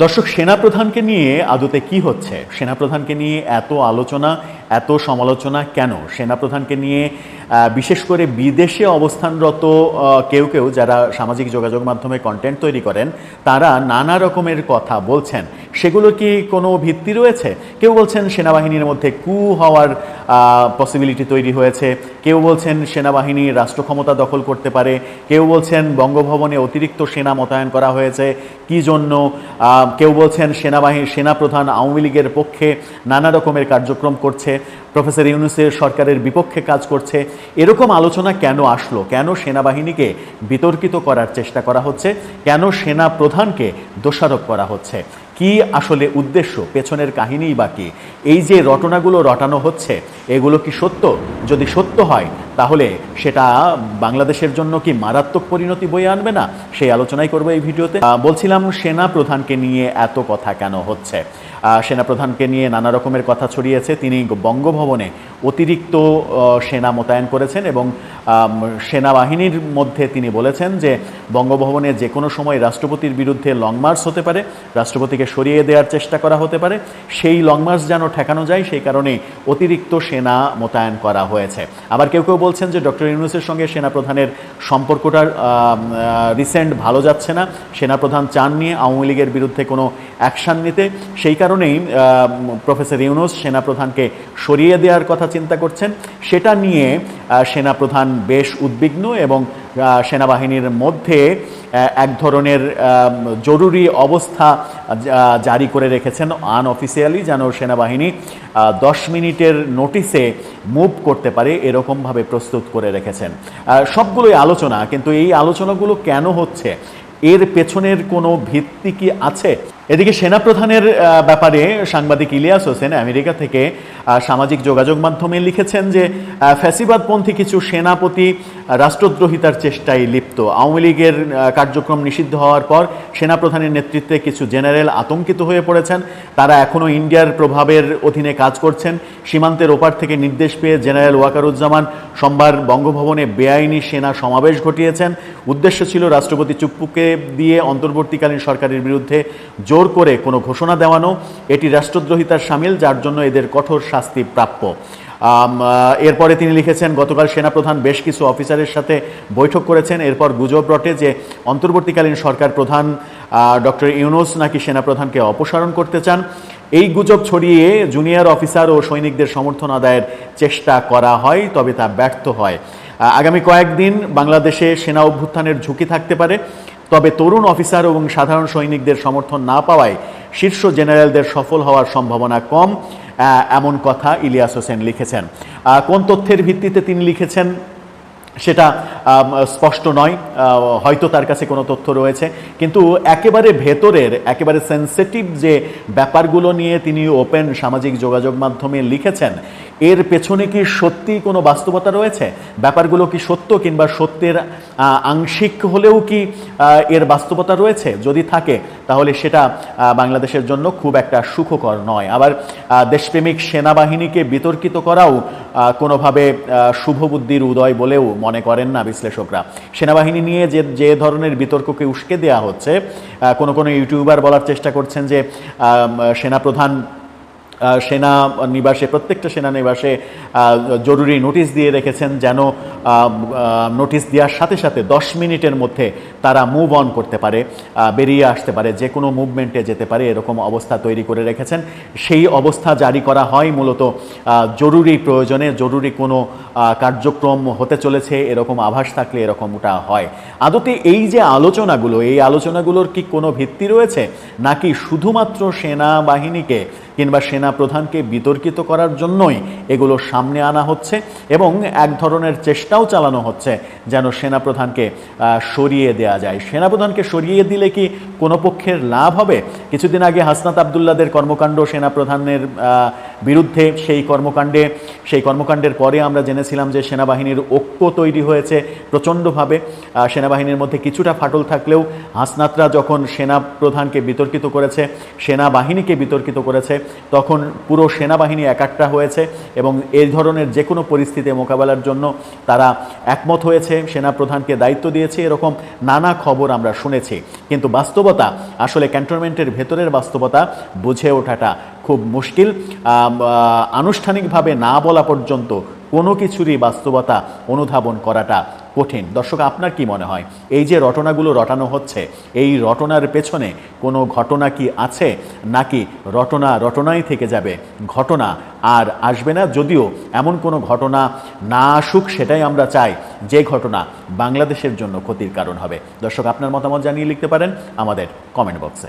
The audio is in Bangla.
দর্শক, সেনাপ্রধানকে নিয়ে আদতে কি হচ্ছে? সেনাপ্রধানকে নিয়ে এত আলোচনা, এত সমালোচনা কেন? সেনাপ্রধানকে নিয়ে বিশেষ করে বিদেশে অবস্থানরত কেউ কেউ যারা সামাজিক যোগাযোগ মাধ্যমে কন্টেন্ট তৈরি করেন, তারা নানা রকমের কথা বলছেন। সেগুলো কি কোনো ভিত্তি রয়েছে? কেউ বলছেন সেনাবাহিনীর মধ্যে কু হওয়ার পসিবিলিটি তৈরি হয়েছে, কেউ বলছেন সেনাবাহিনী রাষ্ট্র ক্ষমতা দখল করতে পারে, কেউ বলছেন বঙ্গভবনে অতিরিক্ত সেনা মোতায়েন করা হয়েছে কি জন্য, কেউ বলছেন সেনাপ্রধান আওয়ামী লীগের পক্ষে নানা রকমের কার্যক্রম করছে, প্রফেসর ইউনূসের সরকারের বিপক্ষে কাজ করছে। এরকম আলোচনা কেন আসলো? কেন সেনাবাহিনীকে বিতর্কিত করার চেষ্টা করা হচ্ছে? কেন সেনাপ্রধানকে দোষারোপ করা হচ্ছে? কি আসলে উদ্দেশ্য? পেছনের কাহিনীই বাকি। এই যে রটনাগুলো রটানো হচ্ছে, এগুলো কি সত্য? যদি সত্য হয় তাহলে সেটা বাংলাদেশের জন্য কি মারাত্মক পরিণতি বয়ে আনবে না? সেই আলোচনাই করবো এই ভিডিওতে। বলছিলাম, সেনাপ্রধানকে নিয়ে এত কথা কেন হচ্ছে? সেনাপ্রধানকে নিয়ে নানা রকমের কথা ছড়িয়েছে। তিনি বঙ্গভবনে অতিরিক্ত সেনা মোতায়েন করেছেন এবং সেনাবাহিনীর মধ্যে তিনি বলেছেন যে বঙ্গভবনে যে কোনো সময় রাষ্ট্রপতির বিরুদ্ধে লং মার্চ হতে পারে, রাষ্ট্রপতিকে সরিয়ে দেওয়ার চেষ্টা করা হতে পারে। সেই লং মার্চ যেন ঠেকানো যায় সেই কারণেই অতিরিক্ত সেনা মোতায়েন করা হয়েছে। আবার কেউ কেউ বলছেন যে ডক্টর ইউনূসের সঙ্গে সেনাপ্রধানের সম্পর্কটা রিসেন্ট ভালো যাচ্ছে না, সেনাপ্রধান চাননি আওয়ামী লীগের বিরুদ্ধে কোনো অ্যাকশান নিতে। সেই কারণেই প্রফেসর ইউনূস সেনাপ্রধানকে সরিয়ে দেওয়ার কথা চিন্তা করছেন। সেটা নিয়ে সেনাপ্রধান বেশ উদ্বিগ্ন এবং সেনাবাহিনীর মধ্যে এক ধরনের জরুরি অবস্থা জারি করে রেখেছেন আনঅফিসিয়ালি, যেন সেনাবাহিনী 10 মিনিটের নোটিসে মুভ করতে পারে এরকমভাবে প্রস্তুত করে রেখেছেন। সবগুলোই আলোচনা, কিন্তু এই আলোচনাগুলো কেন হচ্ছে? এর পেছনের কোনো ভিত্তি কি আছে? এদিকে সেনাপ্রধানের ব্যাপারে সাংবাদিক ইলিয়াস হোসেন আমেরিকা থেকে সামাজিক যোগাযোগ মাধ্যমে লিখেছেন যে ফ্যাসিবাদপন্থী কিছু সেনাপতি রাষ্ট্রদ্রোহিতার চেষ্টায় লিপ্ত। আওয়ামী লীগের কার্যক্রম নিষিদ্ধ হওয়ার পর সেনাপ্রধানের নেতৃত্বে কিছু জেনারেল আতঙ্কিত হয়ে পড়েছেন। তারা এখনও ইন্ডিয়ার প্রভাবের অধীনে কাজ করছেন। সীমান্তের ওপার থেকে নির্দেশ পেয়ে জেনারেল ওয়াকারুজ্জামান সোমবার বঙ্গভবনে বেআইনি সেনা সমাবেশ ঘটিয়েছেন। উদ্দেশ্য ছিল রাষ্ট্রপতি চুপ্পুকে দিয়ে অন্তর্বর্তীকালীন সরকারের বিরুদ্ধে জোর করে কোনো ঘোষণা দেওয়ানো। এটি রাষ্ট্রদ্রোহিতার শামিল, যার জন্য এদের কঠোর শাস্তি প্রাপ্য। এরপরে তিনি লিখেছেন, গতকাল সেনাপ্রধান বেশ কিছু অফিসারের সাথে বৈঠক করেছেন। এরপর গুজব রটে যে অন্তর্বর্তীকালীন সরকার প্রধান ডক্টর ইউনূস নাকি সেনাপ্রধানকে অপসারণ করতে চান। এই গুজব ছড়িয়ে জুনিয়র অফিসার ও সৈনিকদের সমর্থন আদায়ের চেষ্টা করা হয়, তবে তা ব্যর্থ হয়। আগামী কয়েকদিন বাংলাদেশে সেনা অভ্যুত্থানের ঝুঁকি থাকতে পারে, তবে তরুণ অফিসার এবং সাধারণ সৈনিকদের সমর্থন না পাওয়ায় শীর্ষ জেনারেলদের সফল হওয়ার সম্ভাবনা কম, এমন কথা ইলিয়াস হোসেন লিখেছেন। কোন তথ্যের ভিত্তিতে তিনি লিখেছেন সেটা স্পষ্ট নয়, হয়তো তার কাছে কোনো তথ্য রয়েছে, কিন্তু একেবারে ভেতরের, একেবারে সেন্সিটিভ যে ব্যাপারগুলো নিয়ে তিনি ওপেন সামাজিক যোগাযোগ মাধ্যমে লিখেছেন, এর পেছনে কি সত্যি কোনো বাস্তবতা রয়েছে? ব্যাপারগুলো কি সত্য, কিংবা সত্যের আংশিক হলেও কি এর বাস্তবতা রয়েছে? যদি থাকে তাহলে সেটা বাংলাদেশের জন্য খুব একটা সুখকর নয়। আবার দেশপ্রেমিক সেনাবাহিনীকে বিতর্কিত করাও কোনোভাবে শুভবুদ্ধির উদয় বলেও মনে করেন না বিশ্লেষকরা। সেনাবাহিনী নিয়ে যে ধরনের বিতর্ককে উস্কে দেওয়া হচ্ছে, কোনো ইউটিউবার বলার চেষ্টা করছেন যে সেনাপ্রধান সেনা নিবাসে, প্রত্যেকটা সেনা নিবাসে জরুরি নোটিশ দিয়ে রেখেছেন, যেন নোটিশ দেওয়ার সাথে সাথে 10 মিনিটের মধ্যে তারা মুভ অন করতে পারে, বেরিয়ে আসতে পারে, যে কোনো মুভমেন্টে যেতে পারে, এরকম অবস্থা তৈরি করে রেখেছেন। সেই অবস্থা জারি করা হয় মূলত জরুরি প্রয়োজনে, জরুরি কোনো কার্যক্রম হতে চলেছে এরকম আভাস থাকলে এরকমটা হয়। আদতে এই যে আলোচনাগুলো, এই আলোচনাগুলোর কি কোনো ভিত্তি রয়েছে, নাকি শুধুমাত্র সেনাবাহিনীকে কিংবা সেনাপ্রধানকে বিতর্কিত করার জন্যই এগুলো সামনে আনা হচ্ছে এবং এক ধরনের চেষ্টাও চালানো হচ্ছে যেন সেনাপ্রধানকে সরিয়ে দেওয়া যায়? সেনাপ্রধানকে সরিয়ে দিলে কি কোনো পক্ষের লাভ হবে? কিছুদিন আগে হাসনাত আবদুল্লাদের কর্মকাণ্ড সেনাপ্রধানের বিরুদ্ধে সেই কর্মকাণ্ডের পরে আমরা জেনেছিলাম যে সেনাবাহিনীর ঐক্য তৈরি হয়েছে প্রচণ্ডভাবে। সেনাবাহিনীর মধ্যে কিছুটা ফাটল থাকলেও হাসনাতরা যখন সেনা প্রধানকে বিতর্কিত করেছে, সেনাবাহিনীকে বিতর্কিত করেছে, তখন পুরো সেনাবাহিনী একাট্টা হয়েছে এবং এই ধরনের যে কোনো পরিস্থিতি মোকাবেলার জন্য তারা একমত হয়েছে, সেনাপ্রধানকে দায়িত্ব দিয়েছে, এরকম নানা খবর আমরা শুনেছি। কিন্তু বাস্তবতা, আসলে ক্যান্টনমেন্টের ভেতরের বাস্তবতা বুঝে ওঠাটা খুব মুশকিল। আনুষ্ঠানিকভাবে না বলা পর্যন্ত কোনো কিছুরই বাস্তবতা অনুধাবন করাটা কঠিন। দর্শক, আপনার কি মনে হয় এই যে রটনাগুলো রটানো হচ্ছে, এই রটনার পেছনে কোনো ঘটনা কি আছে, নাকি রটনাই থেকে যাবে, ঘটনা আর আসবে না? যদিও এমন কোনো ঘটনা না আসুক, সেটাই আমরা চাই, যে ঘটনা বাংলাদেশের জন্য ক্ষতির কারণ হবে। দর্শক, আপনার মতামত জানিয়ে লিখতে পারেন আমাদের কমেন্ট বক্সে।